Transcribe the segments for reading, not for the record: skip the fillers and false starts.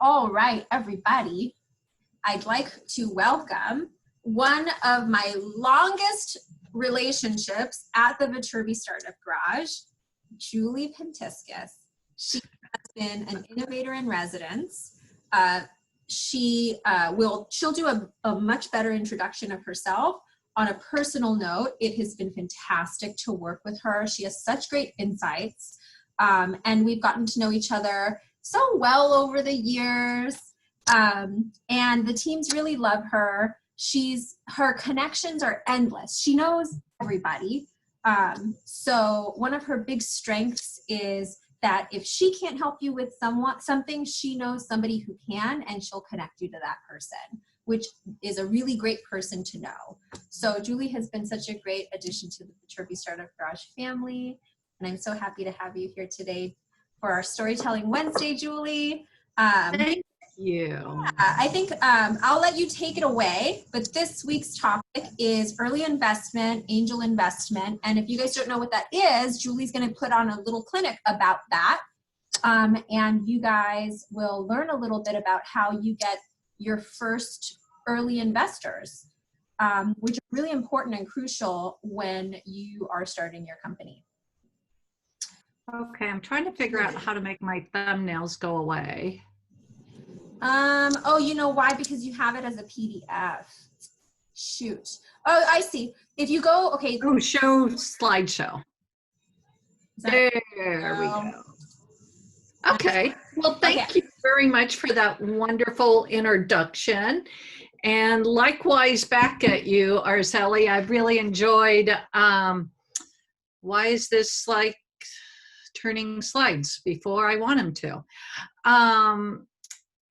All right, everybody, I'd like to welcome one of my longest relationships at the Viterbi Startup Garage, Julie Pantiskas. She has been an innovator in residence. She'll do a much better introduction of herself. On a personal note, it has been fantastic to work with her. She has such great insights, and we've gotten to know each other so well over the years, and the teams really love her. Her connections are endless. She knows everybody. So one of her big strengths is that if she can't help you with something, she knows somebody who can, and she'll connect you to that person, which is a really great person to know. So Julie has been such a great addition to the Viterbi Startup Garage family, and I'm so happy to have you here today for our Storytelling Wednesday, Julie. Thank you. Yeah, I think I'll let you take it away, but this week's topic is early investment, angel investment. And if you guys don't know what that is, Julie's going to put on a little clinic about that. And you guys will learn a little bit about how you get your first early investors, which are really important and crucial when you are starting your company. Okay, I'm trying to figure out how to make my thumbnails go away. Oh, you know why? Because you have it as a PDF. Shoot. Oh, I see. If you go, okay. Oh, show slideshow. There we go. Okay. Well, thank you very much for that wonderful introduction. And likewise back at you, Araceli. I've really enjoyed, why is this like turning slides before I want them to?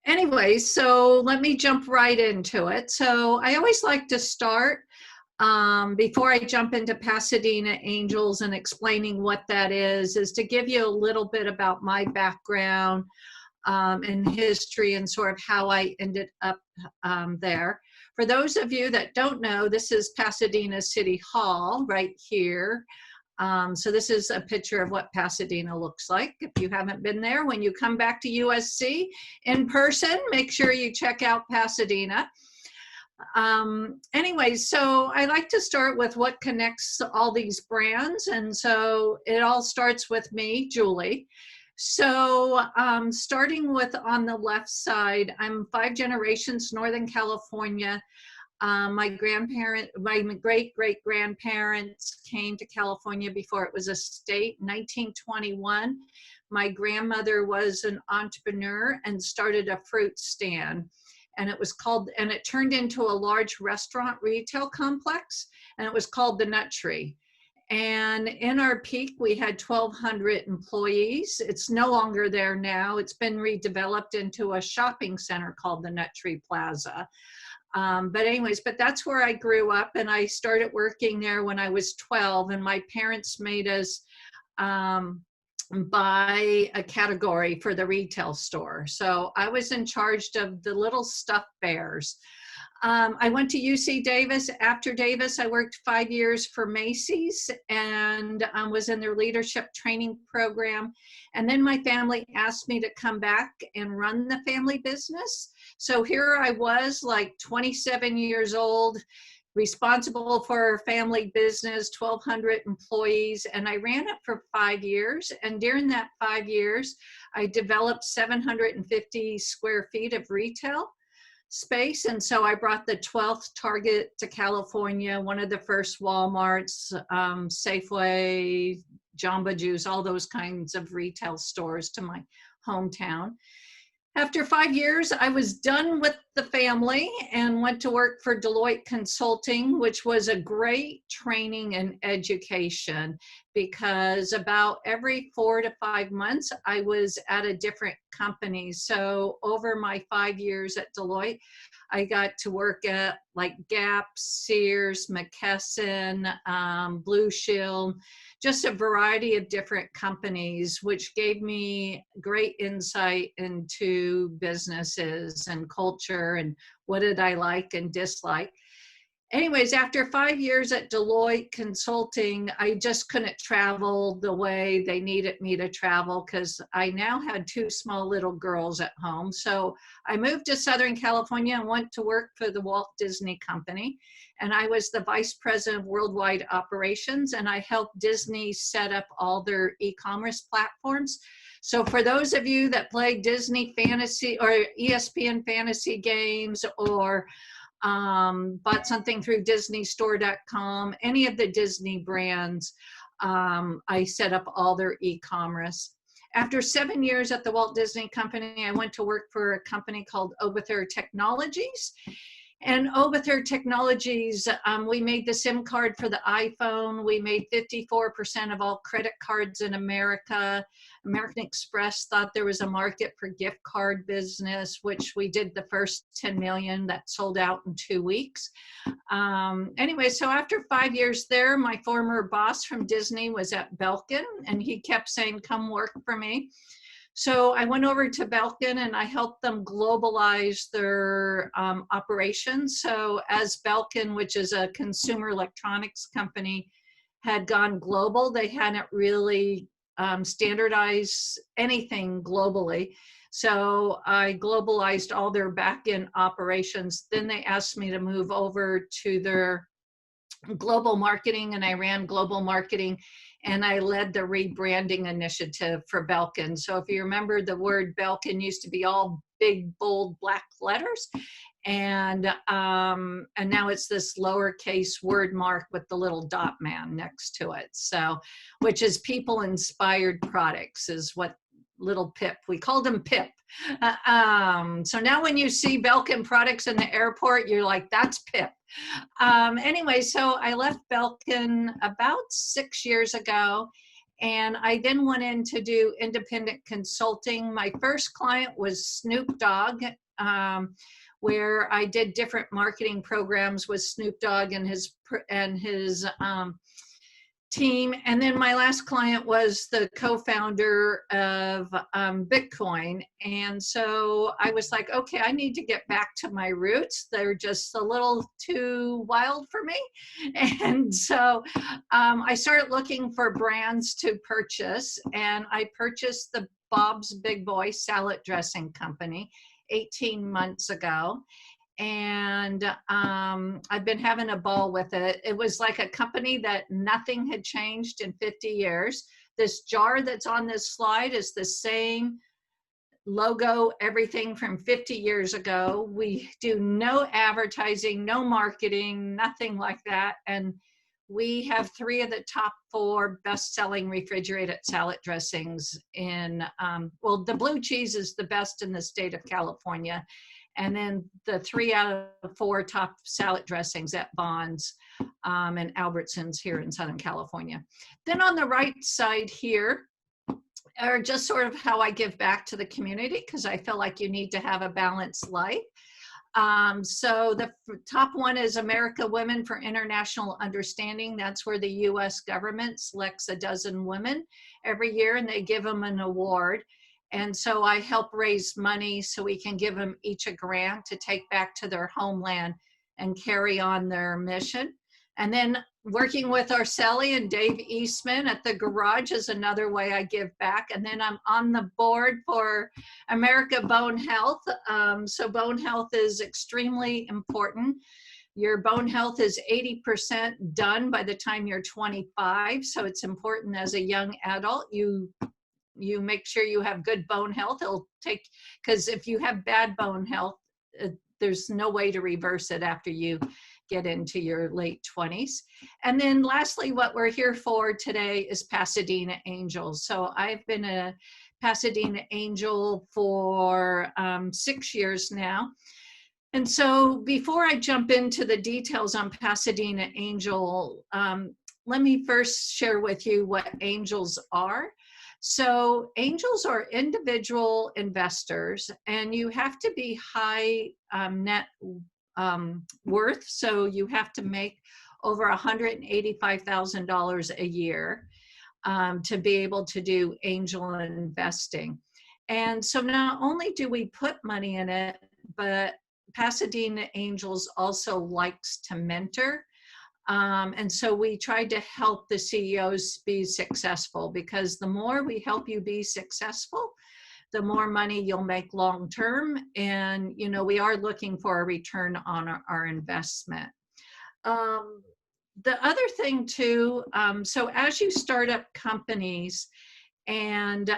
Anyway, so let me jump right into it. So I always like to start before I jump into Pasadena Angels and explaining what that is to give you a little bit about my background and history and sort of how I ended up there. For those of you that don't know, this is Pasadena City Hall right here. So this is a picture of what Pasadena looks like. If you haven't been there, when you come back to USC in person, make sure you check out Pasadena. Anyway, so I like to start with what connects all these brands. And so it all starts with me, Julie. So starting with on the left side, I'm 5 generations Northern California. My great-great-grandparents came to California before it was a state, 1921. My grandmother was an entrepreneur and started a fruit stand. And it turned into a large restaurant retail complex, and it was called the Nut Tree. And in our peak, we had 1,200 employees. It's no longer there now. It's been redeveloped into a shopping center called the Nut Tree Plaza. But that's where I grew up, and I started working there when I was 12, and my parents made us buy a category for the retail store. So I was in charge of the little stuffed bears. I went to UC Davis. After Davis, I worked 5 years for Macy's and was in their leadership training program. And then my family asked me to come back and run the family business. So here I was, like 27 years old, responsible for family business, 1,200 employees, and I ran it for 5 years. And during that 5 years, I developed 750 square feet of retail space. And so I brought the 12th Target to California, one of the first Walmarts, Safeway, Jamba Juice, all those kinds of retail stores to my hometown. After 5 years, I was done with the family and went to work for Deloitte Consulting, which was a great training and education because about every 4 to 5 months, I was at a different company. So over my 5 years at Deloitte, I got to work at like Gap, Sears, McKesson, Blue Shield, just a variety of different companies, which gave me great insight into businesses and culture and what did I like and dislike. anyways, after 5 years at Deloitte Consulting, I just couldn't travel the way they needed me to travel because I now had 2 small little girls at home. So I moved to Southern California and went to work for the Walt Disney Company. And I was the vice president of worldwide operations, and I helped Disney set up all their e-commerce platforms. So for those of you that play Disney fantasy or ESPN fantasy games, or bought something through DisneyStore.com, any of the Disney brands, I set up all their e-commerce. After 7 years at the Walt Disney Company, I went to work for a company called Obither Technologies. And Obither Technologies, we made the SIM card for the iPhone. We made 54% of all credit cards in America. American Express thought there was a market for gift card business, which we did the first 10 million that sold out in 2 weeks. Anyway, so after 5 years there, my former boss from Disney was at Belkin, and he kept saying, come work for me. So I went over to Belkin and I helped them globalize their operations. So as Belkin, which is a consumer electronics company, had gone global, they hadn't really standardized anything globally. So I globalized all their back-end operations. Then they asked me to move over to their global marketing, and I ran global marketing, and I led the rebranding initiative for Belkin. So if you remember, the word Belkin used to be all big, bold, black letters. And now it's this lowercase word mark with the little dot man next to it. So, which is people inspired products is what little Pip, we called him Pip. So now when you see Belkin products in the airport, you're like, that's Pip. Anyway, so I left Belkin about 6 years ago, and I then went in to do independent consulting. My first client was Snoop Dogg, where I did different marketing programs with Snoop Dogg and his team. And then my last client was the co-founder of Bitcoin. And so I was like, okay, I need to get back to my roots. They're just a little too wild for me. And so I started looking for brands to purchase, and I purchased the Bob's Big Boy salad dressing company 18 months ago. And I've been having a ball with it. It was like a company that nothing had changed in 50 years. This jar that's on this slide is the same logo, everything from 50 years ago. We do no advertising, no marketing, nothing like that. And we have 3 of the top 4 best-selling refrigerated salad dressings in, well, the blue cheese is the best in the state of California. And then the 3 out of 4 top salad dressings at Bond's and Albertsons here in Southern California. Then on the right side here are just sort of how I give back to the community, because I feel like you need to have a balanced life. So the top one is America Women for International Understanding. That's where the US government selects a dozen women every year, and they give them an award. And so I help raise money so we can give them each a grant to take back to their homeland and carry on their mission. And then working with Arceli and Dave Eastman at the garage is another way I give back. And then I'm on the board for America Bone Health. So bone health is extremely important. Your bone health is 80% done by the time you're 25. So it's important as a young adult, you make sure you have good bone health. It'll take, because if you have bad bone health, there's no way to reverse it after you get into your late 20s. And then lastly, what we're here for today is Pasadena Angels. So I've been a Pasadena Angel for 6 years now. And so before I jump into the details on Pasadena Angel, let me first share with you what angels are. So angels are individual investors, and you have to be high net worth. So you have to make over $185,000 a year to be able to do angel investing. And so not only do we put money in it, but Pasadena Angels also likes to mentor. And so we tried to help the CEOs be successful, because the more we help you be successful, the more money you'll make long term. And, you know, we are looking for a return on our investment. The other thing too, so as you start up companies, and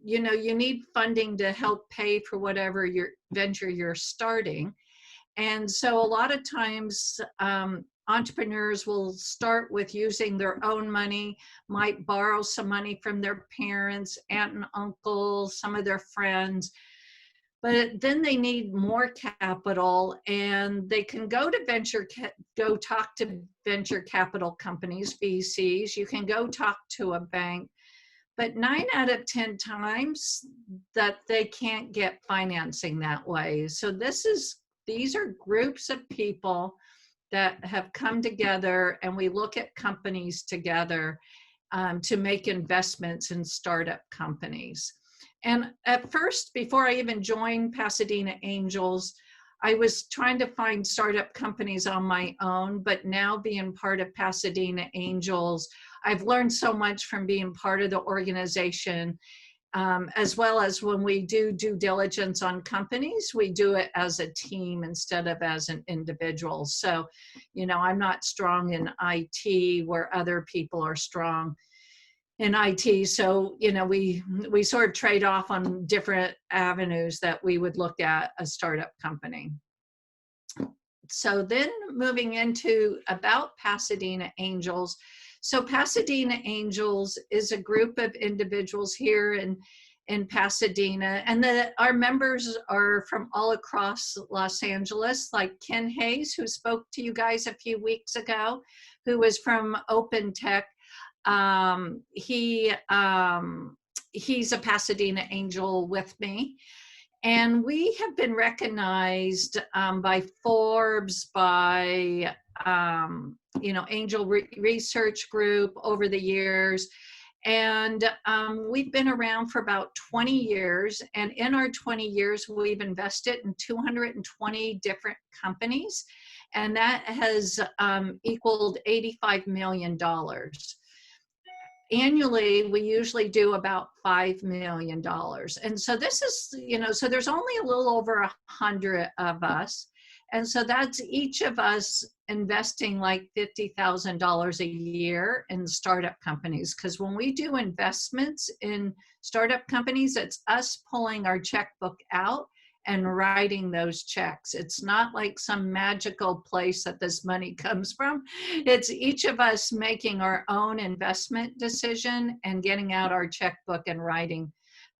you know, you need funding to help pay for whatever your venture you're starting. And so a lot of times entrepreneurs will start with using their own money, might borrow some money from their parents, aunt and uncle, some of their friends, but then they need more capital, and they can go to go talk to venture capital companies, VCs. You can go talk to a bank, but 9 out of 10 times that they can't get financing that way. So these are groups of people that have come together, and we look at companies together to make investments in startup companies. And at first, before I even joined Pasadena Angels, I was trying to find startup companies on my own, but now being part of Pasadena Angels, I've learned so much from being part of the organization, as well as when we do due diligence on companies, we do it as a team instead of as an individual. So, you know, I'm not strong in IT where other people are strong in IT. So, you know, we sort of trade off on different avenues that we would look at a startup company. So then moving into about Pasadena Angels. So Pasadena Angels is a group of individuals here in Pasadena, and our members are from all across Los Angeles, like Ken Hayes, who spoke to you guys a few weeks ago, who was from Open Tech. He's a Pasadena Angel with me. And we have been recognized by Forbes, by, you know, Angel Research Group over the years. And we've been around for about 20 years. And in our 20 years, we've invested in 220 different companies. And that has equaled $85 million. Annually, we usually do about $5 million. And so this is, you know, so there's only a little over 100 of us. And so that's each of us investing like $50,000 a year in startup companies. Because when we do investments in startup companies, it's us pulling our checkbook out and writing those checks. It's not like some magical place that this money comes from. It's each of us making our own investment decision and getting out our checkbook and writing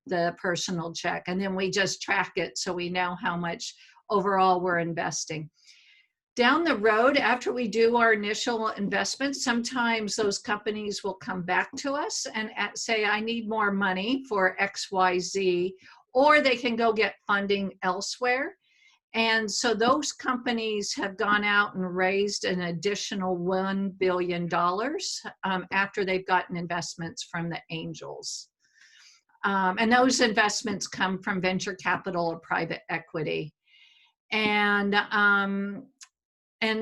the personal check. And then we just track it so we know how much overall we're investing. Down the road, after we do our initial investments, sometimes those companies will come back to us and say, I need more money for XYZ, or they can go get funding elsewhere. And so those companies have gone out and raised an additional $1 billion after they've gotten investments from the angels. And those investments come from venture capital or private equity. And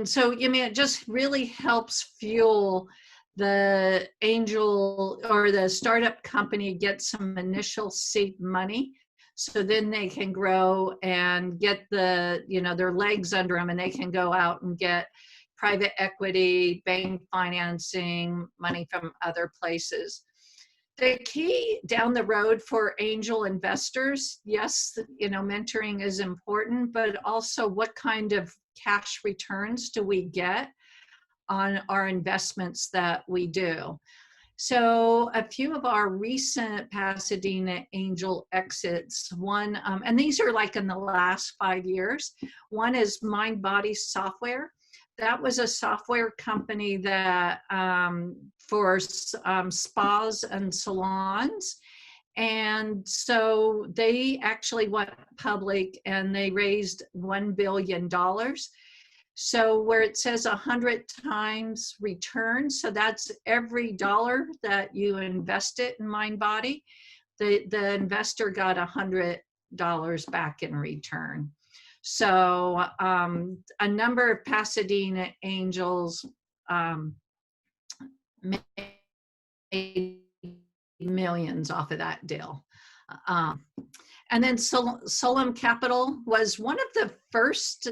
so, I mean, it just really helps fuel the angel or the startup company get some initial seed money. So then they can grow and get the, you know, their legs under them, and they can go out and get private equity, bank financing, money from other places. The key down the road for angel investors, yes, you know, mentoring is important, but also what kind of cash returns do we get on our investments that we do? So a few of our recent Pasadena Angel exits, one, and these are like in the last 5 years. One is Mind Body Software. That was a software company that for spas and salons. And so they actually went public and they raised $1 billion. So where it says 100 times return, so that's every dollar that you invested in MindBody, the investor got $100 back in return. So a number of Pasadena angels made millions off of that deal. And then Solem Capital was one of the first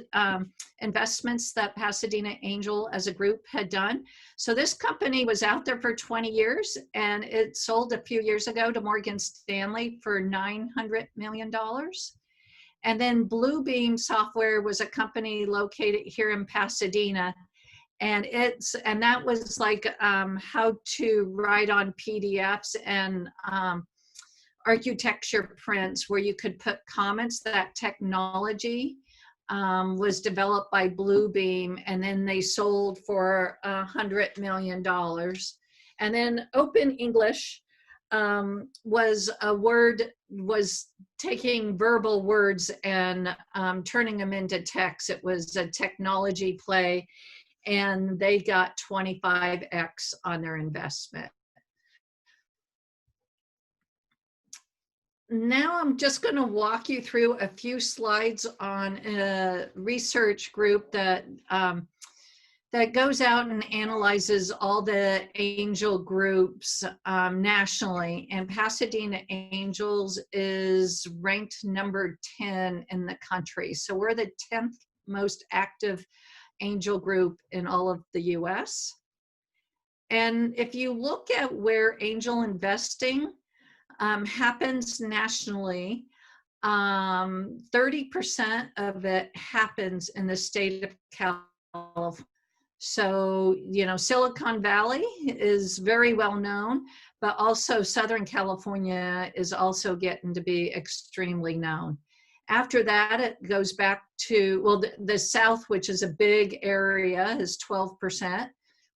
investments that Pasadena Angel as a group had done. So this company was out there for 20 years, and it sold a few years ago to Morgan Stanley for $900 million. And then Bluebeam Software was a company located here in Pasadena. And that was like how to write on PDFs and architecture prints where you could put comments. That technology was developed by Bluebeam, and then they sold for $100 million. And then Open English was taking verbal words and turning them into text. It was a technology play, and they got 25x on their investment. Now I'm just going to walk you through a few slides on a research group that goes out and analyzes all the angel groups nationally. And Pasadena Angels is ranked number 10 in the country. So we're the 10th most active angel group in all of the US. And if you look at where angel investing happens nationally, 30% of it happens in the state of California. So, you know, Silicon Valley is very well known, but also Southern California is also getting to be extremely known. After that, it goes back to, well, the South, which is a big area, is 12%,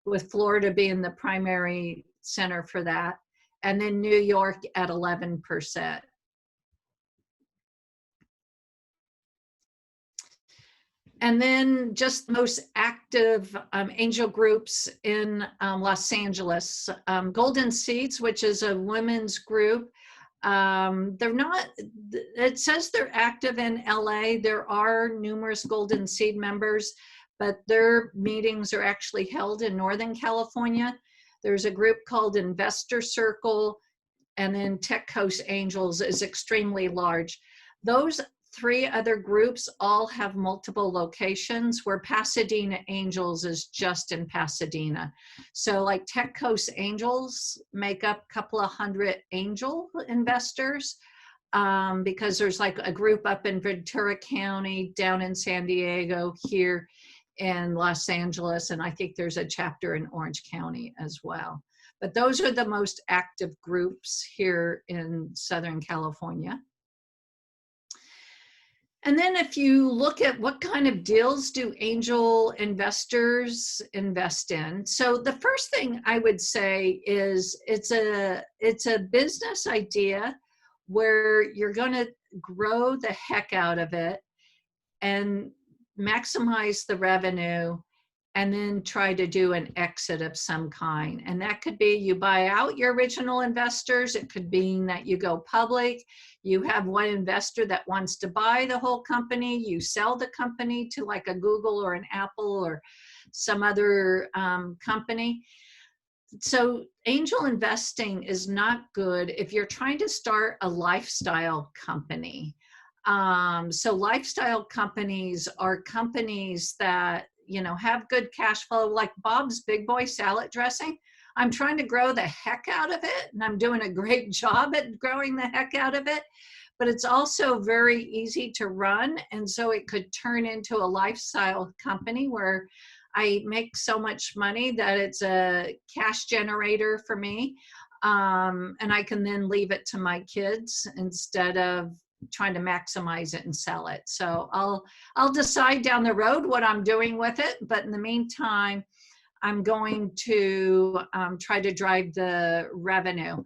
with Florida being the primary center for that. And then New York at 11%. And then just most active angel groups in Los Angeles. Golden Seeds, which is a women's group. They're not, it says they're active in LA. There are numerous Golden Seed members, but their meetings are actually held in Northern California. There's a group called Investor Circle, and then Tech Coast Angels is extremely large. Those three other groups all have multiple locations, where Pasadena Angels is just in Pasadena. So like Tech Coast Angels make up a couple of hundred angel investors, because there's like a group up in Ventura County, down in San Diego, here in Los Angeles, and I think there's a chapter in Orange County as well. But those are the most active groups here in Southern California. And then if you look at what kind of deals do angel investors invest in, so the first thing I would say is it's a business idea where you're going to grow the heck out of it and maximize the revenue, and then try to do an exit of some kind. And that could be you buy out your original investors. It could mean that you go public. You have one investor that wants to buy the whole company. You sell the company to like a Google or an Apple or some other company. So angel investing is not good if you're trying to start a lifestyle company. So lifestyle companies are companies that, you know, have good cash flow, like Bob's Big Boy salad dressing. I'm trying to grow the heck out of it, and I'm doing a great job at growing the heck out of it, but it's also very easy to run. And so it could turn into a lifestyle company where I make so much money that it's a cash generator for me. And I can then leave it to my kids instead of trying to maximize it and sell it. So I'll decide down the road what I'm doing with it. But in the meantime, I'm going to try to drive the revenue.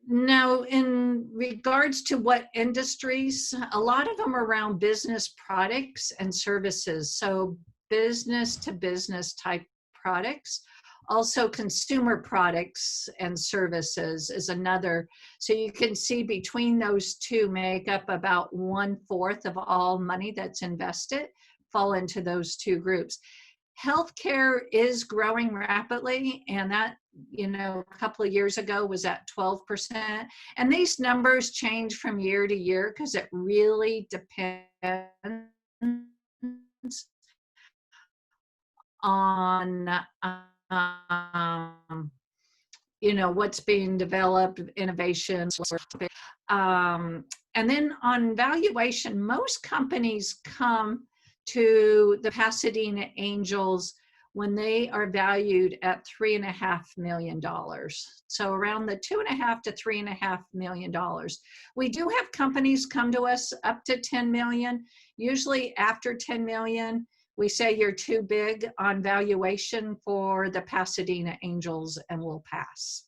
Now, in regards to what industries, a lot of them are around business products and services. So business to business type products Also, consumer products and services is another. So you can see between those two make up about 1/4 of all money that's invested, fall into those two groups. Healthcare is growing rapidly, and that, a couple of years ago was at 12%. And these numbers change from year to year because it really depends on what's being developed, innovations. And then on valuation, most companies come to the Pasadena Angels when they are valued at $3.5 million. So around the $2.5 to $3.5 million. We do have companies come to us up to 10 million. Usually after 10 million, we say you're too big on valuation for the Pasadena Angels, and we'll pass.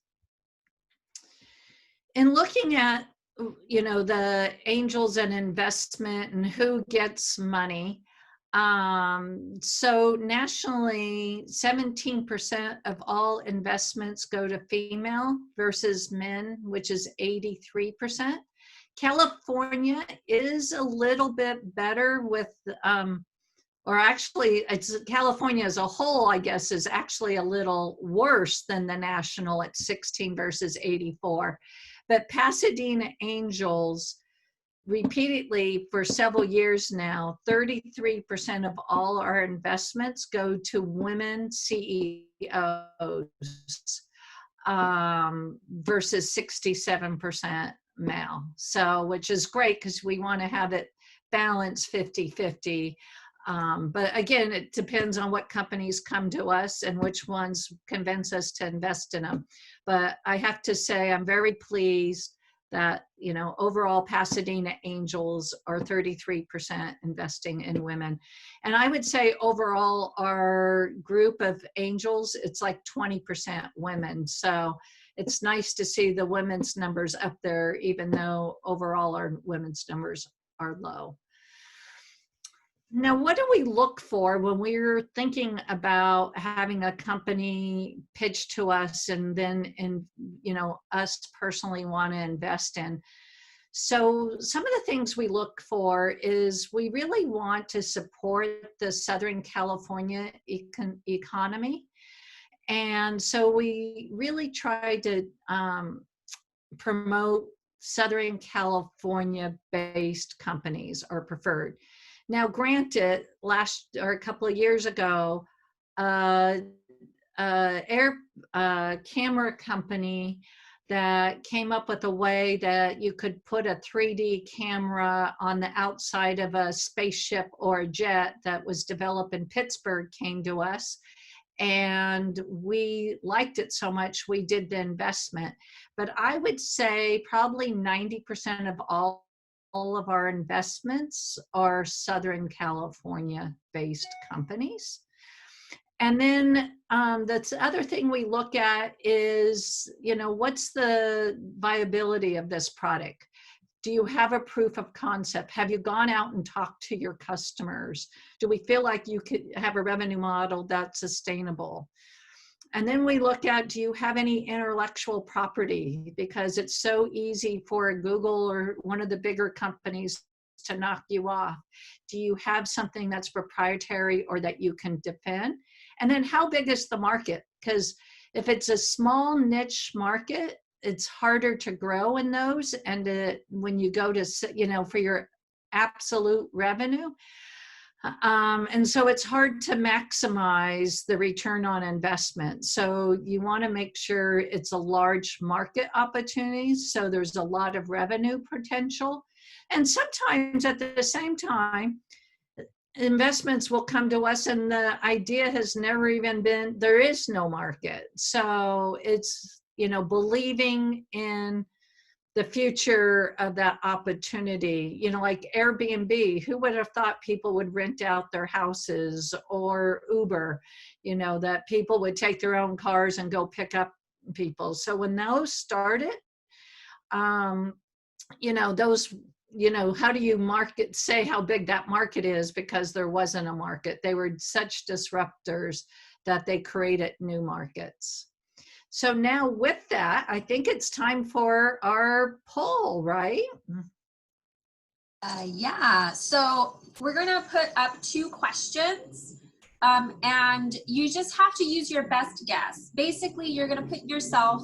In looking at, the angels and investment and who gets money, so nationally, 17% of all investments go to female versus men, which is 83%. California is a little bit better with, or actually, it's California as a whole, I guess, is actually a little worse than the national at 16 versus 84. But Pasadena Angels, repeatedly for several years now, 33% of all our investments go to women CEOs versus 67% male. So, which is great because we want to have it balanced 50-50. But again, it depends on what companies come to us and which ones convince us to invest in them. But I have to say, I'm very pleased that, overall Pasadena Angels are 33% investing in women. And I would say overall our group of angels, it's like 20% women. So it's nice to see the women's numbers up there, even though overall our women's numbers are low. Now, what do we look for when we're thinking about having a company pitch to us and then, us personally want to invest in? So some of the things we look for is we really want to support the Southern California economy. And so we really try to promote Southern California-based companies are preferred. Now, granted, a couple of years ago, air camera company that came up with a way that you could put a 3D camera on the outside of a spaceship or a jet that was developed in Pittsburgh came to us. And we liked it so much, we did the investment. But I would say probably 90% of all of our investments are Southern California-based companies. And then the other thing we look at is, what's the viability of this product? Do you have a proof of concept? Have you gone out and talked to your customers? Do we feel like you could have a revenue model that's sustainable? And then we look at, do you have any intellectual property? Because it's so easy for Google or one of the bigger companies to knock you off. Do you have something that's proprietary or that you can defend? And then how big is the market? Because if it's a small niche market, it's harder to grow in those. And when you go to, for your absolute revenue, and so it's hard to maximize the return on investment. So you want to make sure it's a large market opportunity. So there's a lot of revenue potential. And sometimes at the same time, investments will come to us and the idea has never even been, there is no market. So it's, believing in the future of that opportunity, like Airbnb, who would have thought people would rent out their houses, or Uber, that people would take their own cars and go pick up people. So when those started, those, how do you say how big that market is? Because there wasn't a market. They were such disruptors that they created new markets. So now with that, I think it's time for our poll, right? Yeah, so we're going to put up 2 questions, and you just have to use your best guess. Basically, you're going to put yourself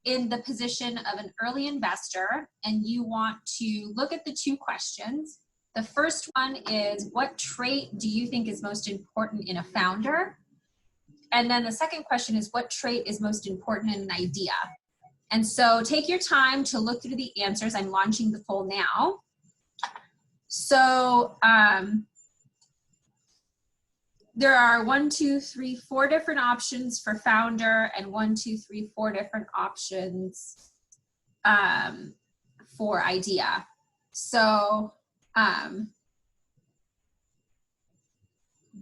in the position of an early investor, and you want to look at the 2 questions. The first one is, what trait do you think is most important in a founder? And then the second question is, what trait is most important in an idea? And so take your time to look through the answers. I'm launching the poll now. So there are 1, 2, 3, 4 different options for founder, and 1, 2, 3, 4 different options for idea. So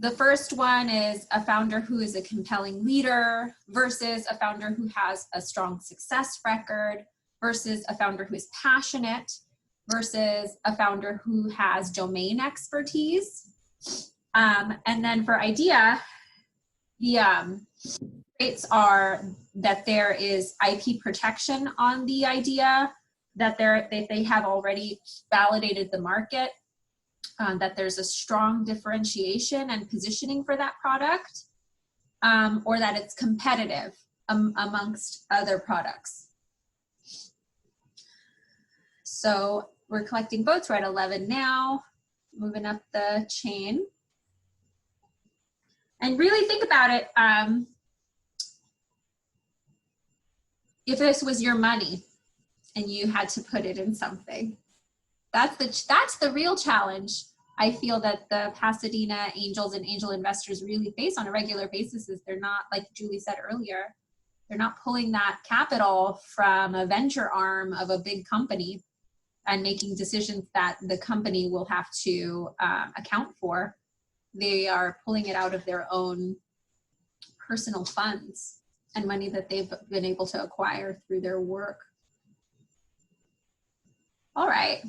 the first one is a founder who is a compelling leader versus a founder who has a strong success record versus a founder who is passionate versus a founder who has domain expertise. And then for idea, the traits are that there is IP protection on the idea, that they have already validated the market, that there's a strong differentiation and positioning for that product, or that it's competitive amongst other products. So we're collecting votes. We're at 11 now, moving up the chain. And really think about it. If this was your money and you had to put it in something, that's the real challenge I feel that the Pasadena angels and angel investors really face on a regular basis. Is they're not, like Julie said earlier, they're not pulling that capital from a venture arm of a big company and making decisions that the company will have to account for. They are pulling it out of their own personal funds and money that they've been able to acquire through their work. All right,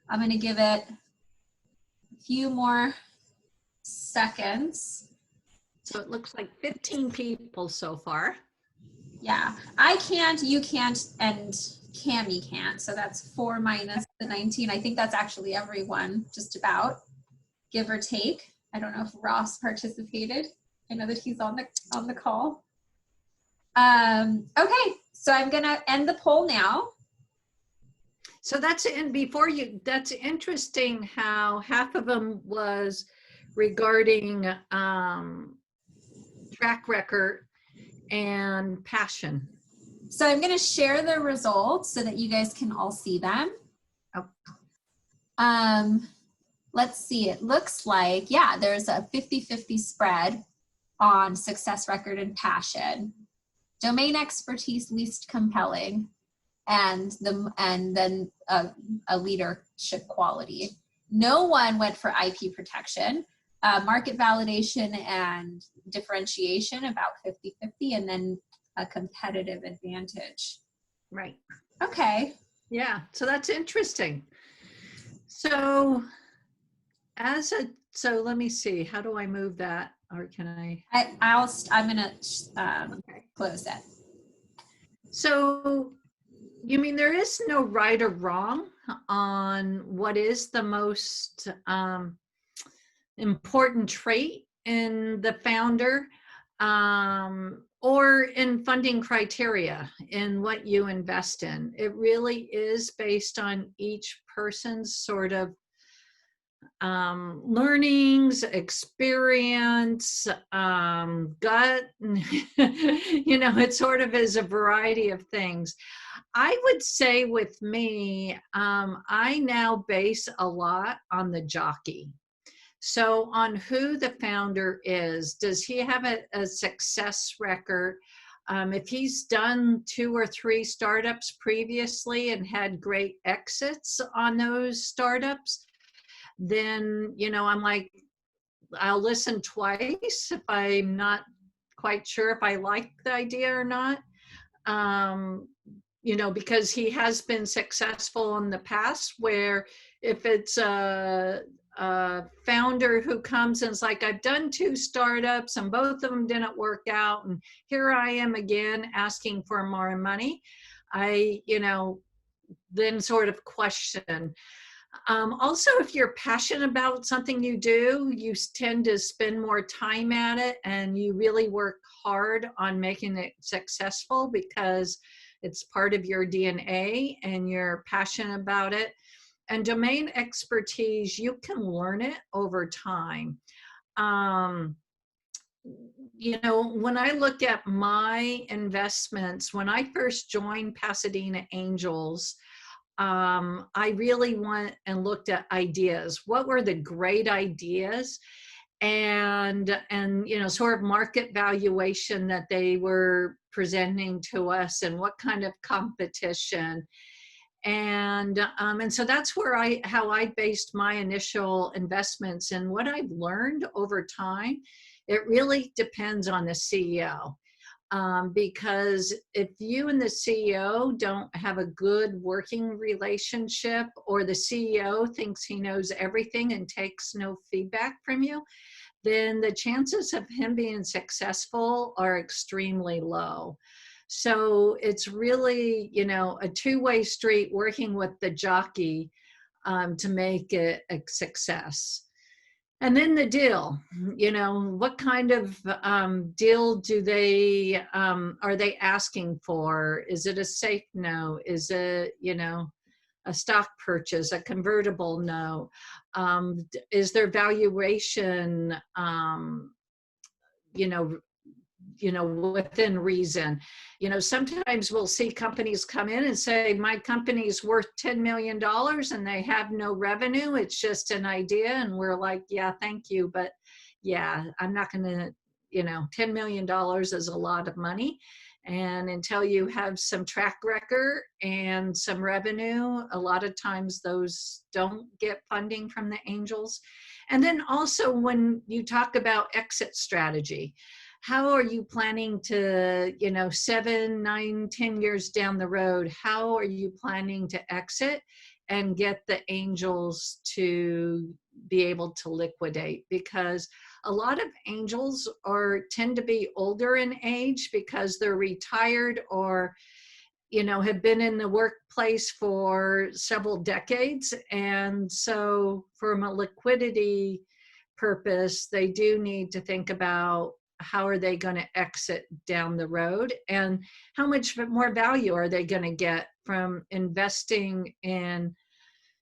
I'm going to give it a few more seconds. So it looks like 15 people so far. Yeah, I can't, you can't, and Cami can't. So that's 4 minus the 19. I think that's actually everyone, just about, give or take. I don't know if Ross participated. I know that he's on the call. Okay, so I'm gonna end the poll now. So that's that's interesting how half of them was regarding track record and passion. So I'm gonna share the results so that you guys can all see them. Oh. Let's see, it looks like, yeah, there's a 50-50 spread on success record and passion. Domain expertise least compelling, and then a leadership quality. No one went for IP protection. Market validation and differentiation, about 50-50, and then a competitive advantage. Right. Okay. Yeah, so that's interesting. So so let me see, how do I move that? Or can I'm gonna close it. So you mean there is no right or wrong on what is the most important trait in the founder, or in funding criteria in what you invest in? It really is based on each person's sort of learnings, experience, gut, it sort of is a variety of things. I would say with me, I now base a lot on the jockey. So on who the founder is. Does he have a success record? If he's done 2 or 3 startups previously and had great exits on those startups, then, I'm like, I'll listen twice if I'm not quite sure if I like the idea or not. Because he has been successful in the past, where if it's a founder who comes and is like, I've done 2 startups and both of them didn't work out, and here I am again asking for more money, I, then sort of question. Also, if you're passionate about something you do, you tend to spend more time at it and you really work hard on making it successful because it's part of your DNA and you're passionate about it. And domain expertise, you can learn it over time. When I look at my investments, when I first joined Pasadena Angels, I really went and looked at ideas. What were the great ideas? And sort of market valuation that they were presenting to us, and what kind of competition. And so that's how I based my initial investments. And what I've learned over time, it really depends on the CEO. Because if you and the CEO don't have a good working relationship, or the CEO thinks he knows everything and takes no feedback from you, then the chances of him being successful are extremely low. So it's really, a two-way street, working with the jockey to make it a success. And then the deal, what kind of deal are they asking for? Is it a safe no? Is it, a stock purchase, a convertible no? Is their valuation, within reason? Sometimes we'll see companies come in and say, my company's worth $10 million and they have no revenue. It's just an idea. And we're like, yeah, thank you. But yeah, I'm not going to, $10 million is a lot of money. And until you have some track record and some revenue, a lot of times those don't get funding from the angels. And then also when you talk about exit strategy, how are you planning to, 7, 9, 10 years down the road, how are you planning to exit and get the angels to be able to liquidate? Because a lot of angels tend to be older in age because they're retired or, have been in the workplace for several decades. And so from a liquidity purpose, they do need to think about how are they going to exit down the road, and how much more value are they going to get from investing in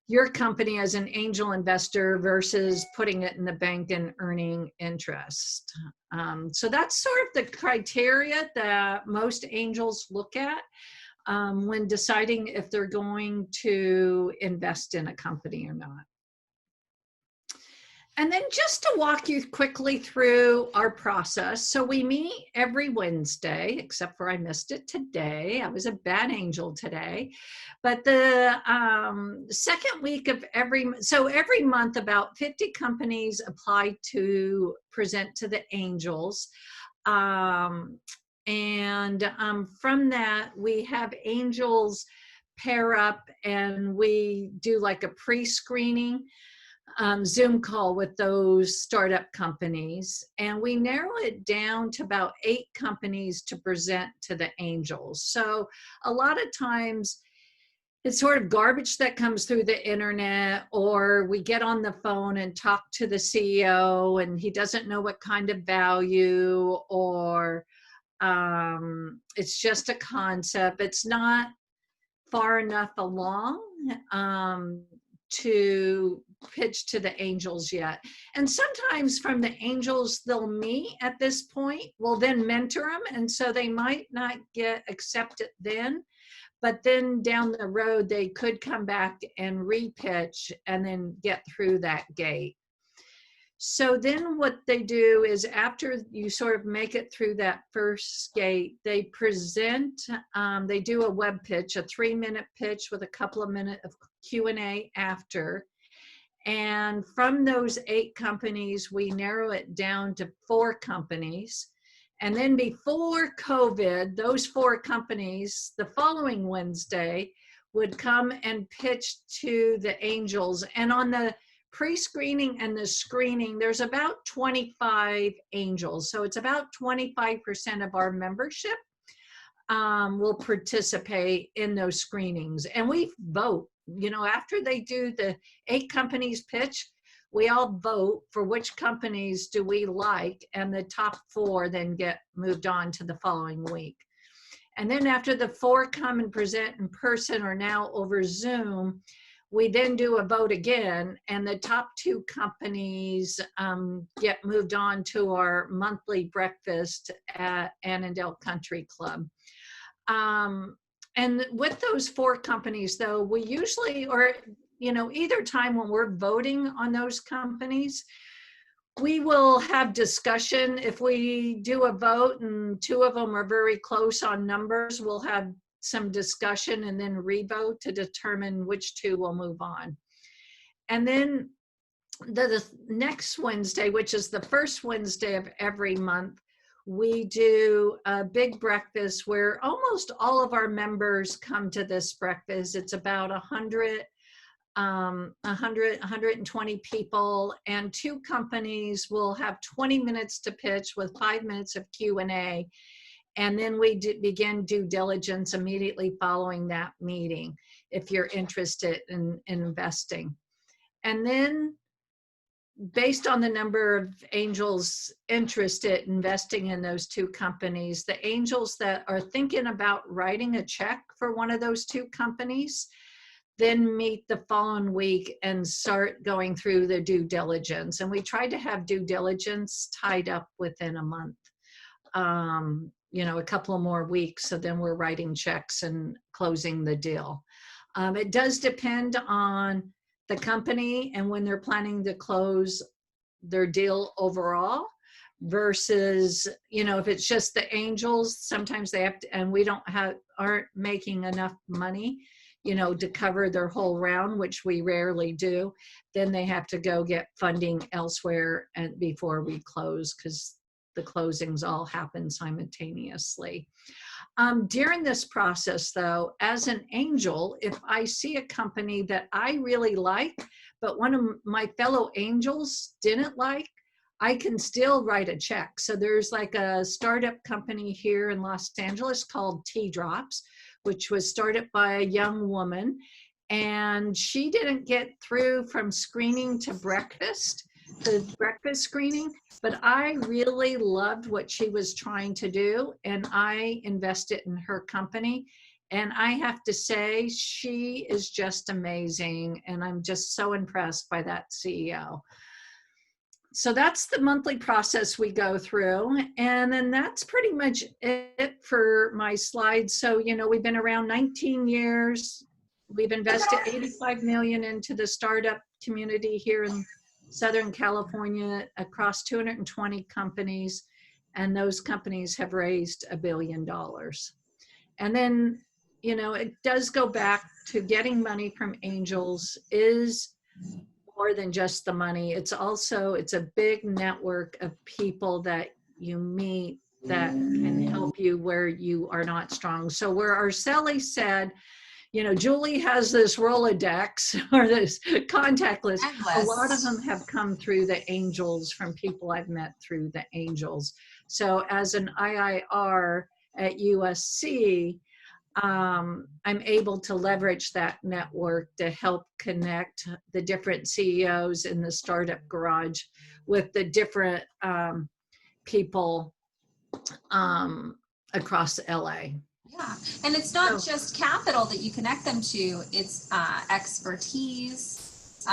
your company as an angel investor versus putting it in the bank and earning interest. So that's sort of the criteria that most angels look at when deciding if they're going to invest in a company or not. And then just to walk you quickly through our process. So we meet every Wednesday, except for I missed it today. I was a bad angel today. But the second week of every month, about 50 companies apply to present to the angels. From that, we have angels pair up and we do like a pre-screening Zoom call with those startup companies, and we narrow it down to about 8 companies to present to the angels. So a lot of times it's sort of garbage that comes through the internet, or we get on the phone and talk to the CEO and he doesn't know what kind of value, or it's just a concept. It's not far enough along to pitch to the angels yet. And sometimes from the angels, they'll meet at this point, we'll then mentor them. And so they might not get accepted then, but then down the road, they could come back and repitch and then get through that gate. So then what they do is, after you sort of make it through that first gate, they present, they do a web pitch, a 3-minute pitch with a couple of minutes of Q&A after. And from those 8 companies, we narrow it down to 4 companies. And then before COVID, those 4 companies, the following Wednesday, would come and pitch to the angels. And on the pre-screening and the screening, there's about 25 angels. So it's about 25% of our membership will participate in those screenings. And we vote, after they do the 8 companies pitch, we all vote for which companies do we like, and the top 4 then get moved on to the following week. And then after the 4 come and present in person or now over Zoom, we then do a vote again, and the top 2 companies get moved on to our monthly breakfast at Annandale Country Club. And with those 4 companies, though, we usually, or either time when we're voting on those companies, we will have discussion. If we do a vote and 2 of them are very close on numbers, we'll have some discussion and then revote to determine which 2 will move on. And then the next Wednesday, which is the first Wednesday of every month, we do a big breakfast where almost all of our members come to this breakfast. It's about 120 people, and 2 companies will have 20 minutes to pitch with 5 minutes of Q&A. And then we begin due diligence immediately following that meeting, if you're interested in investing. And then based on the number of angels interested in investing in those 2 companies, the angels that are thinking about writing a check for one of those 2 companies then meet the following week and start going through the due diligence. And we try to have due diligence tied up within a month, a couple of more weeks. So then we're writing checks and closing the deal. It does depend on the company and when they're planning to close their deal overall versus, if it's just the angels, sometimes they have to, and we aren't making enough money, to cover their whole round, which we rarely do, then they have to go get funding elsewhere and before we close, because the closings all happen simultaneously. During this process, though, as an angel, if I see a company that I really like, but one of my fellow angels didn't like, I can still write a check. So there's like a startup company here in Los Angeles called Tea Drops, which was started by a young woman. And she didn't get through from screening to breakfast, the breakfast screening, but I really loved what she was trying to do, and I invested in her company. And I have to say, she is just amazing, and I'm just so impressed by that CEO. So that's the monthly process we go through. And then that's pretty much it for my slides. So, we've been around 19 years. We've invested $85 million into the startup community here in Southern California across 220 companies. And those companies have raised $1 billion. And then, it does go back to getting money from angels is more than just the money. It's a big network of people that you meet that can help you where you are not strong. So where Arceli said, Julie has this Rolodex or this contact list, a lot of them have come through the angels from people I've met through the angels. So as an IIR at USC, I'm able to leverage that network to help connect the different CEOs in the startup garage with the different people across LA. Yeah, and it's not just capital that you connect them to, it's expertise.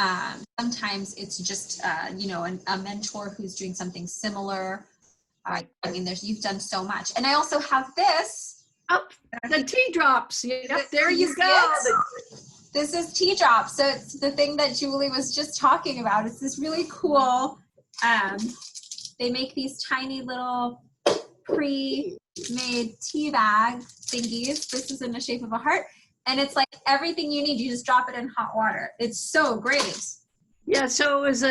Sometimes it's just, a mentor who's doing something similar. You've done so much. And I also have this. Oh, the Tea Drops. Yep, there you go. This is Tea Drops. So it's the thing that Julie was just talking about. It's this really cool, they make these tiny little pre-made tea bag thingies. This is in the shape of a heart. And it's like everything you need. You just drop it in hot water. It's so great. Yeah, so it was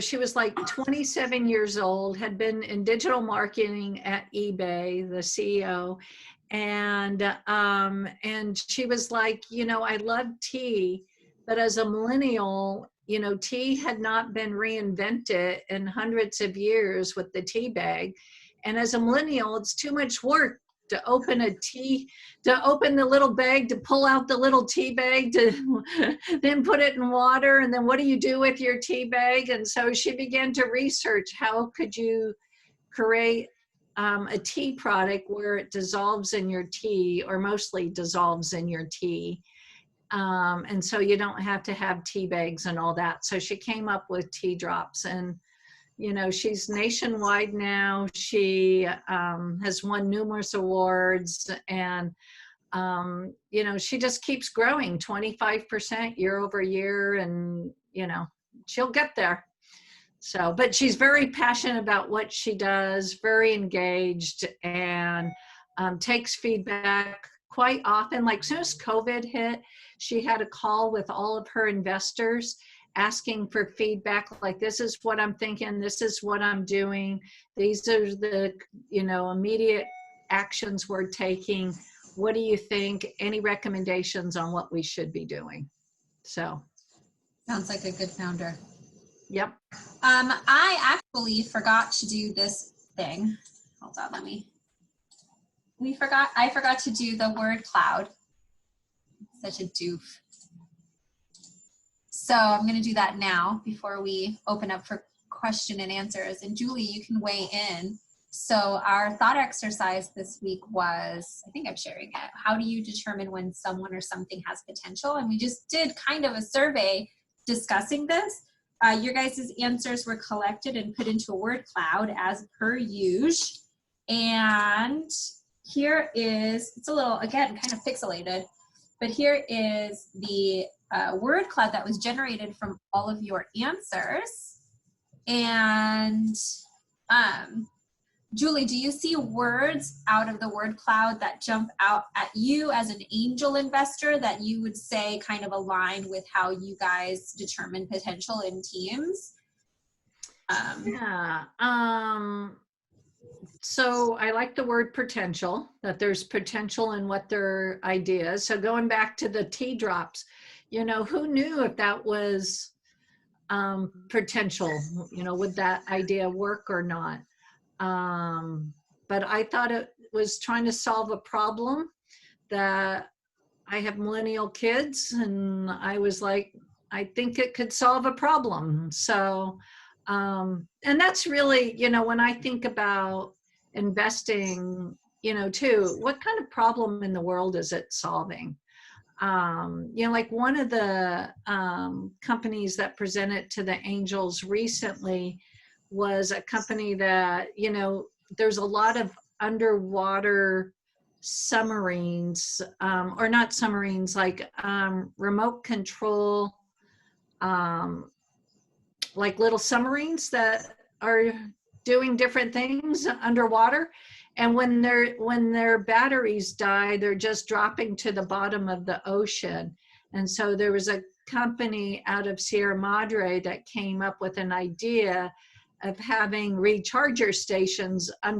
she was like 27 years old, had been in digital marketing at eBay, the CEO. And she was like, I love tea, but as a millennial, you know, tea had not been reinvented in hundreds of years with the tea bag. And as a millennial, it's too much work to open to open the little bag, to pull out the little tea bag, to then put it in water. And then what do you do with your tea bag? And so she began to research, how could you create a tea product where it dissolves in your tea, or mostly dissolves in your tea. And so you don't have to have tea bags and all that. So she came up with tea drops, and you know, she's nationwide now. She has won numerous awards, and you know, she just keeps growing 25% year over year, and you know, she'll get there. So, but she's very passionate about what she does, very engaged, and takes feedback quite often. Like as soon as COVID hit, she had a call with all of her investors asking for feedback, like, this is what I'm thinking, this is what I'm doing, these are the, you know, immediate actions we're taking. What do you think? Any recommendations on what we should be doing? So. Sounds like a good founder. Yep. I actually forgot to do this thing. Hold on, I forgot to do the word cloud. Such a doof. So I'm going to do that now before we open up for question and answers. And Julie, you can weigh in. So our thought exercise this week was, I think I'm sharing it, how do you determine when someone or something has potential? And we just did kind of a survey discussing this. Your guys' answers were collected and put into a word cloud as per usual. And here is, it's a little, again, kind of pixelated, but here is the word cloud that was generated from all of your answers. And Julie, do you see words out of the word cloud that jump out at you as an angel investor that you would say kind of align with how you guys determine potential in teams? So I like the word potential, that there's potential in what their ideas. So going back to the tea drops, you know, who knew if that was potential, you know, would that idea work or not? But I thought it was trying to solve a problem. That I have millennial kids, and I was like, I think it could solve a problem. So, and that's really, you know, when I think about investing, you know, too, what kind of problem in the world is it solving? You know, like one of the companies that presented to the angels recently was a company that, you know, there's a lot of underwater submarines, or not submarines, like remote control, like little submarines that are doing different things underwater. And when their batteries die, they're just dropping to the bottom of the ocean. And so there was a company out of Sierra Madre that came up with an idea of having recharger stations in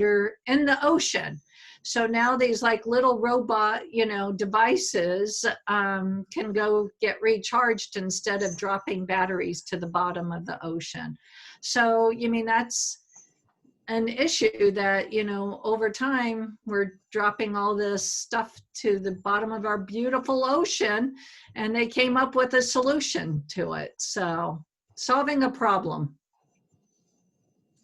the ocean. So now these like little robot, you know, devices can go get recharged instead of dropping batteries to the bottom of the ocean. So, you mean, that's an issue that, you know, over time we're dropping all this stuff to the bottom of our beautiful ocean, and they came up with a solution to it. So solving a problem.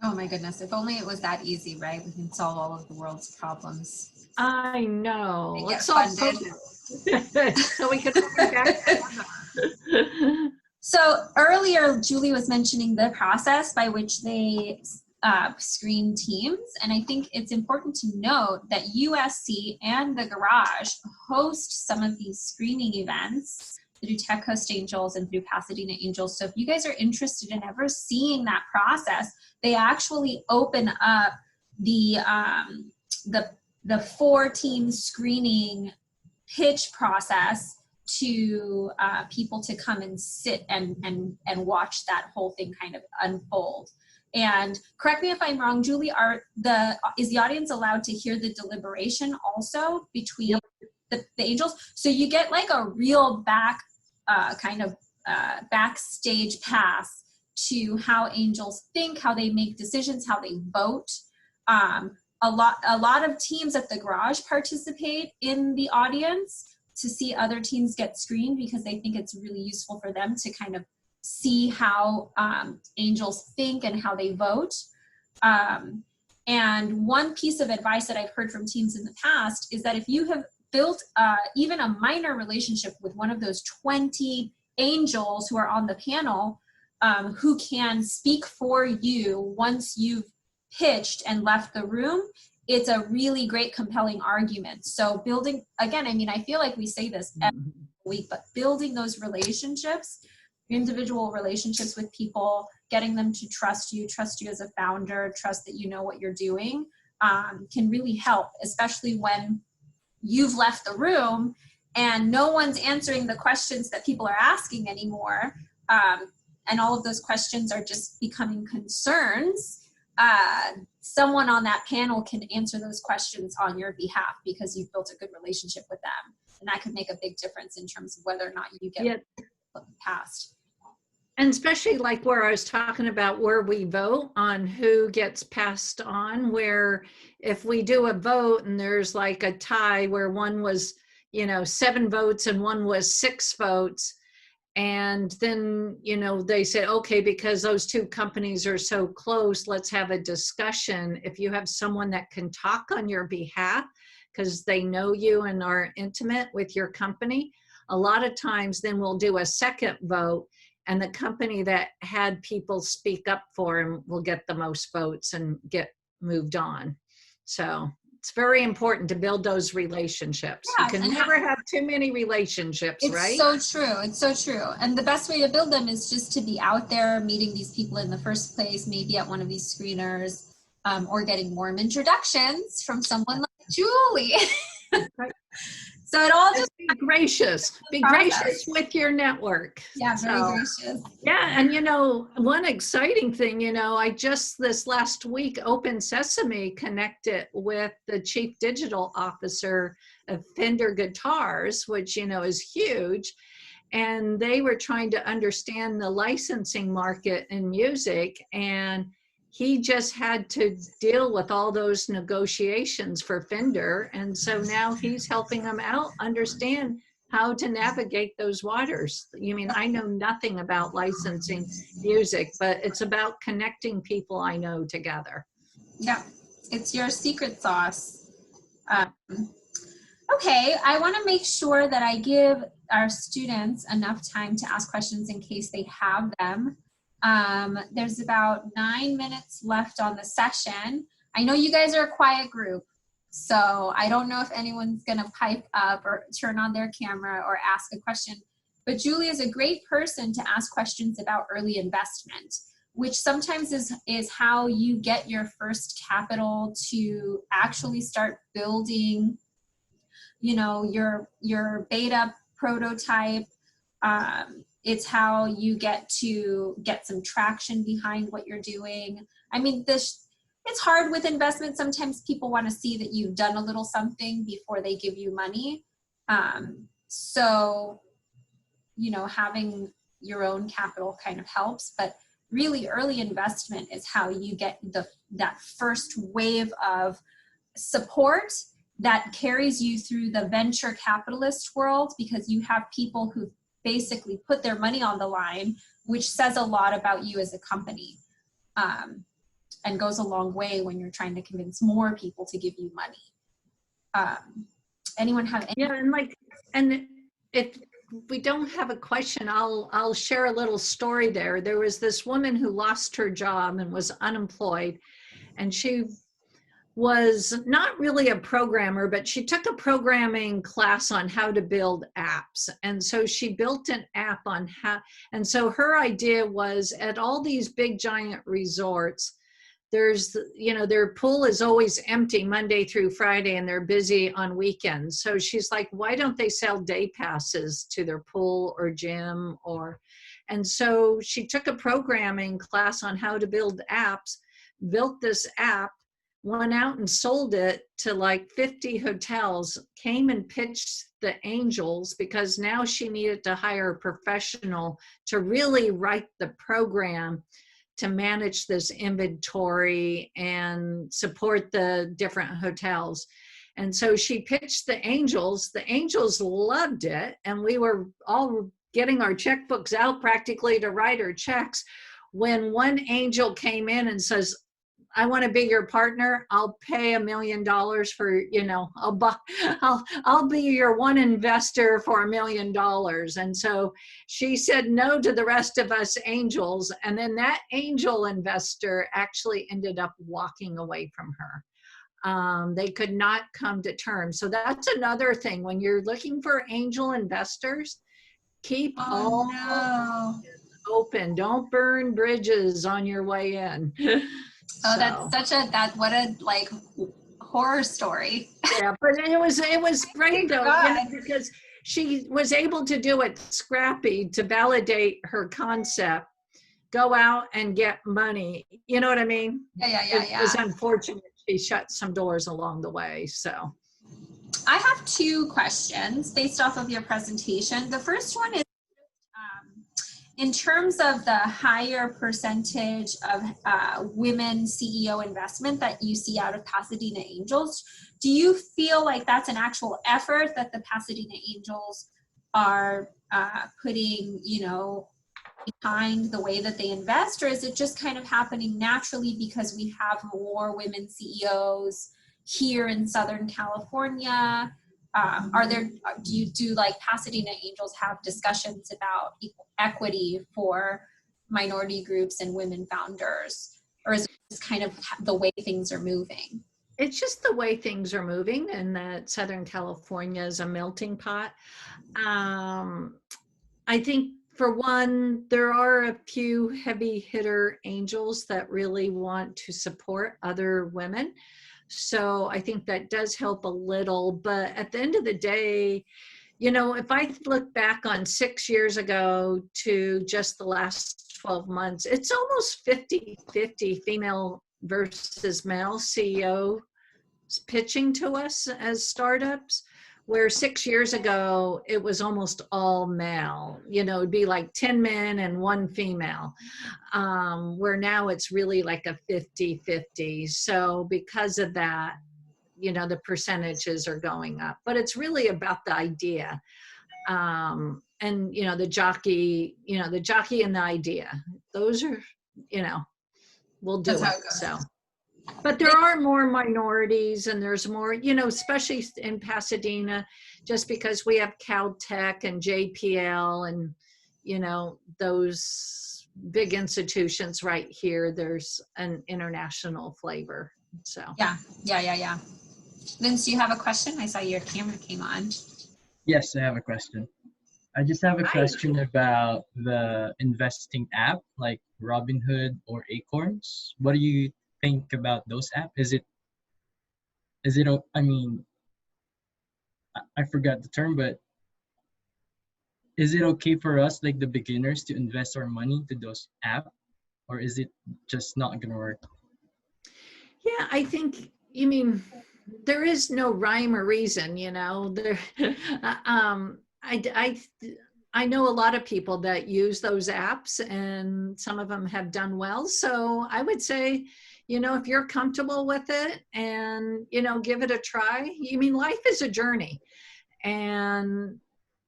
Oh my goodness, if only it was that easy, right? We can solve all of the world's problems. I know. Let's solve COVID. So we could back. So earlier, Julie was mentioning the process by which they screen teams. And I think it's important to note that USC and the Garage host some of these screening events through Tech Coast Angels and through Pasadena Angels. So if you guys are interested in ever seeing that process, they actually open up the 4-team screening pitch process to people to come and sit and watch that whole thing kind of unfold. And correct me if I'm wrong, Julie, is the audience allowed to hear the deliberation also between the angels? So you get like a real back kind of backstage pass to how angels think, how they make decisions, how they vote. A lot of teams at the garage participate in the audience to see other teams get screened because they think it's really useful for them to kind of see how angels think and how they vote. And one piece of advice that I've heard from teams in the past is that if you have built even a minor relationship with one of those 20 angels who are on the panel, who can speak for you once you've pitched and left the room, it's a really great, compelling argument. So building, again, I mean, I feel like we say this every week, but building those relationships, individual relationships with people, getting them to trust you as a founder, trust that you know what you're doing, can really help, especially when you've left the room and no one's answering the questions that people are asking anymore. And all of those questions are just becoming concerns. Someone on that panel can answer those questions on your behalf because you've built a good relationship with them. And that could make a big difference in terms of whether or not you get passed. And especially like where I was talking about where we vote on who gets passed on, where if we do a vote and there's like a tie where one was, 7 votes and one was 6 votes, and then, they say, okay, because those 2 companies are so close, let's have a discussion. If you have someone that can talk on your behalf because they know you and are intimate with your company, a lot of times then we'll do a second vote and the company that had people speak up for him will get the most votes and get moved on. So it's very important to build those relationships. Yes, you can never have too many relationships, right? It's so true. It's so true. And the best way to build them is just to be out there meeting these people in the first place, maybe at one of these screeners, or getting warm introductions from someone like Julie. Right. So it all just be gracious. Be gracious with your network. Yeah, very gracious. Yeah, and one exciting thing, I just this last week Open Sesame connected with the Chief Digital Officer of Fender Guitars, which is huge. And they were trying to understand the licensing market in music, and he just had to deal with all those negotiations for Fender. And so now he's helping them out understand how to navigate those waters. I know nothing about licensing music, but it's about connecting people I know together. Yeah, it's your secret sauce. Okay, I want to make sure that I give our students enough time to ask questions in case they have them. There's about 9 minutes left on the session. I know you guys are a quiet group, so I don't know if anyone's going to pipe up or turn on their camera or ask a question. But Julie is a great person to ask questions about early investment, which sometimes is how you get your first capital to actually start building, your beta prototype. It's how you get to get some traction behind what you're doing. I mean, it's hard with investment. Sometimes people want to see that you've done a little something before they give you money. So, having your own capital kind of helps, but really early investment is how you get that first wave of support that carries you through the venture capitalist world, because you have people who basically put their money on the line, which says a lot about you as a company, and goes a long way when you're trying to convince more people to give you money. Anyone have any? Yeah, and if we don't have a question, I'll share a little story there. There was this woman who lost her job and was unemployed, and she was not really a programmer, but she took a programming class on how to build apps. And so she built an app on and so her idea was at all these big giant resorts, there's, their pool is always empty Monday through Friday and they're busy on weekends. So she's like, why don't they sell day passes to their pool or gym and so she took a programming class on how to build apps, built this app, went out and sold it to like 50 hotels, came and pitched the angels because now she needed to hire a professional to really write the program to manage this inventory and support the different hotels. And so she pitched the angels. The angels loved it. And we were all getting our checkbooks out practically to write her checks when one angel came in and says, I want to be your partner. I'll pay $1 million for, I'll be your one investor for $1 million. And so she said no to the rest of us angels. And then that angel investor actually ended up walking away from her. They could not come to terms. So that's another thing. When you're looking for angel investors, keep all open. Don't burn bridges on your way in. Oh, that's what a like horror story. Yeah, but it was great though, because she was able to do it scrappy to validate her concept, go out and get money. You know what I mean? Yeah. It was unfortunate she shut some doors along the way. So I have two questions based off of your presentation. The first one is, in terms of the higher percentage of women CEO investment that you see out of Pasadena Angels, do you feel like that's an actual effort that the Pasadena Angels are putting, behind the way that they invest, or is it just kind of happening naturally because we have more women CEOs here in Southern California? Do like Pasadena Angels have discussions about equity for minority groups and women founders, or is it just kind of the way things are moving? It's just the way things are moving, and that Southern California is a melting pot. I think for one, there are a few heavy hitter angels that really want to support other women. So I think that does help a little, but at the end of the day, if I look back on 6 years ago to just the last 12 months, it's almost 50-50 female versus male CEO pitching to us as startups, where 6 years ago, it was almost all male. It'd be like 10 men and 1 female, where now it's really like a 50-50. So because of that, the percentages are going up. But it's really about the idea. And, the jockey and the idea. Those are, we'll do it. So. But there are more minorities, and there's more, especially in Pasadena, just because we have Caltech and JPL and, those big institutions right here. There's an international flavor. So yeah. Vince, do you have a question? I saw your camera came on. Yes, I have a question. I just have a question about the investing app like Robinhood or Acorns. What do you think about those apps? Is it I mean, I forgot the term, but is it okay for us, like the beginners, to invest our money to those apps, or is it just not gonna work? Yeah, I think, there is no rhyme or reason, there, I know a lot of people that use those apps, and some of them have done well. So I would say, if you're comfortable with it and, give it a try. Life is a journey, and,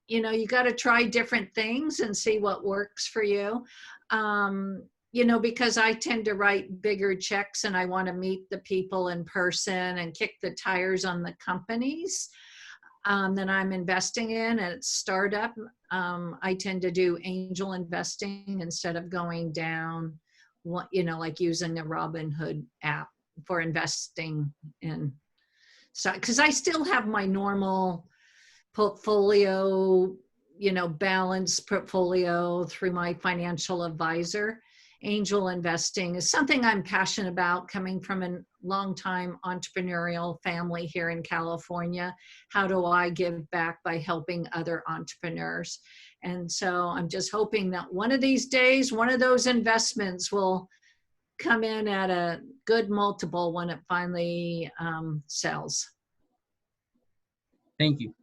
you got to try different things and see what works for you. Because I tend to write bigger checks and I want to meet the people in person and kick the tires on the companies that I'm investing in at startup. I tend to do angel investing instead of going down, like using the Robinhood app for investing in. So, because I still have my normal portfolio, balanced portfolio through my financial advisor. Angel investing is something I'm passionate about, coming from a long-time entrepreneurial family here in California. How do I give back by helping other entrepreneurs? And so I'm just hoping that one of these days, one of those investments will come in at a good multiple when it finally sells. Thank you.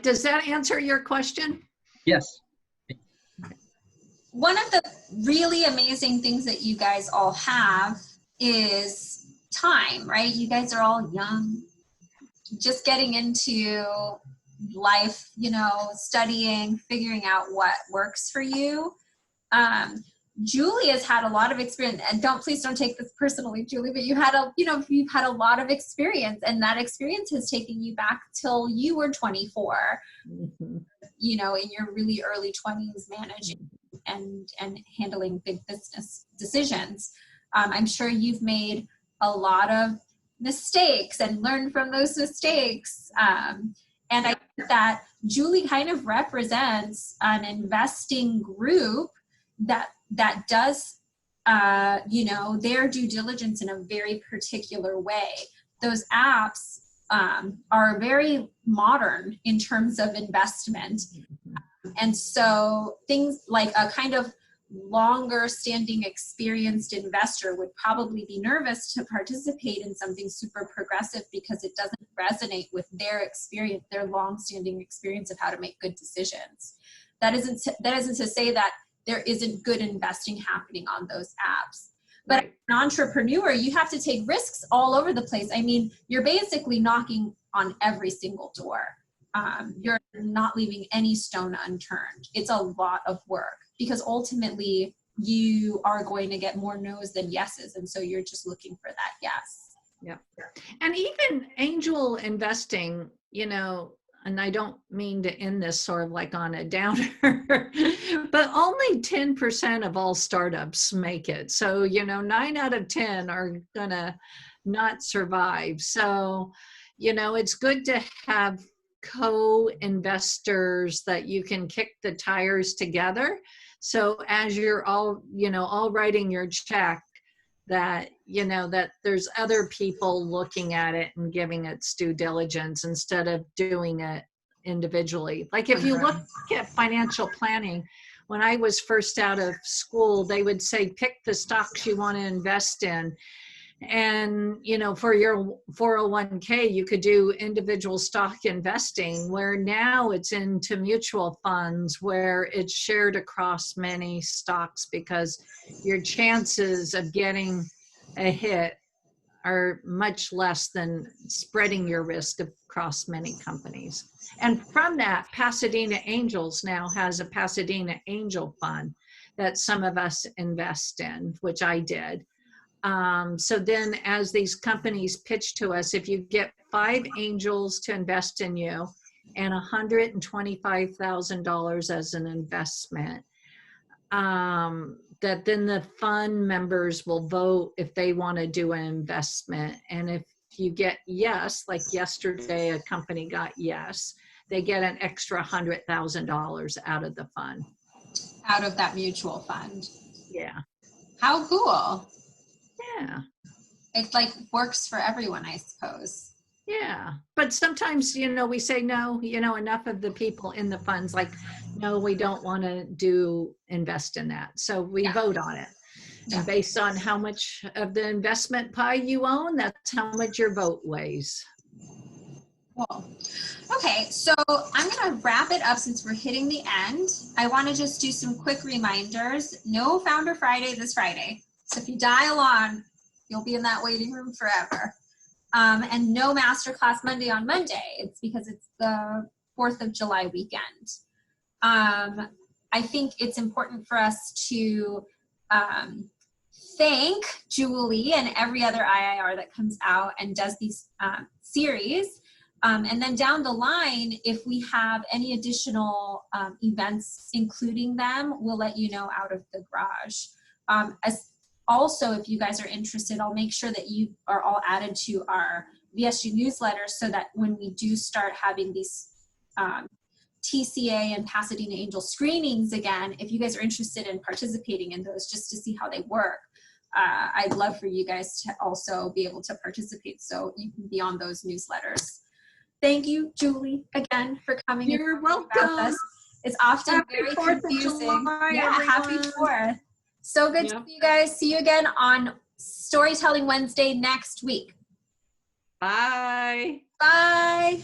Does that answer your question? Yes. One of the really amazing things that you guys all have is time, right? You guys are all young, just getting into life, you know, studying, figuring out what works for you. Julie has had a lot of experience, and please don't take this personally, Julie, but you've had a lot of experience, and that experience has taken you back till you were 24, Mm-hmm. you know, in your really early 20s, managing and handling big business decisions. I'm sure you've made a lot of mistakes and learned from those mistakes. And I think that Julie kind of represents an investing group that does, you know, their due diligence in a very particular way. Those apps are very modern in terms of investment. And so things like a kind of longer standing experienced investor would probably be nervous to participate in something super progressive because it doesn't resonate with their experience, their long standing experience of how to make good decisions. That isn't to say that there isn't good investing happening on those apps. But Right. as an entrepreneur, you have to take risks all over the place. I mean, you're basically knocking on every single door. You're not leaving any stone unturned. It's a lot of work because ultimately you are going to get more no's than yeses. And so you're just looking for that yes. Yeah. And even angel investing, you know, and I don't mean to end this sort of like on a downer, but only 10% of all startups make it. So, you know, 9 out of 10 are gonna not survive. So, you know, it's good to have co-investors that you can kick the tires together. So as you're all, you know, all writing your check, that, you know, that there's other people looking at it and giving its due diligence instead of doing it individually. Like if you look at financial planning, when I was first out of school, they would say, pick the stocks you want to invest in. And, you know, for your 401k, you could do individual stock investing, where now it's into mutual funds where it's shared across many stocks because your chances of getting a hit are much less than spreading your risk across many companies. And from that, Pasadena Angels now has a Pasadena Angel Fund that some of us invest in, which I did. So then as these companies pitch to us, if you get 5 angels to invest in you and $125,000 as an investment, that then the fund members will vote if they want to do an investment. And if you get yes, like yesterday, a company got yes, they get an extra $100,000 out of the fund. Out of that mutual fund. Yeah. How cool. Yeah. It like works for everyone, I suppose. Yeah. But sometimes, you know, we say, no, you know, enough of the people in the funds, like, no, we don't want to invest in that. So we vote on it. Yeah. And based on how much of the investment pie you own, that's how much your vote weighs. Cool. Okay, so I'm going to wrap it up since we're hitting the end. I want to just do some quick reminders. No Founder Friday this Friday. So if you dial on, you'll be in that waiting room forever. And no Masterclass Monday on Monday. It's because it's the 4th of July weekend. I think it's important for us to thank Julie and every other IIR that comes out and does these series. And then down the line, if we have any additional events including them, we'll let you know out of the garage. Also, if you guys are interested, I'll make sure that you are all added to our VSU newsletter so that when we do start having these TCA and Pasadena Angel screenings again, if you guys are interested in participating in those just to see how they work, I'd love for you guys to also be able to participate so you can be on those newsletters. Thank you, Julie, again for coming. You're welcome. About this. It's often Happy very 4th of confusing. July, Yeah, everyone. happy 4th. So good to see you guys. See you again on Storytelling Wednesday next week. Bye. Bye.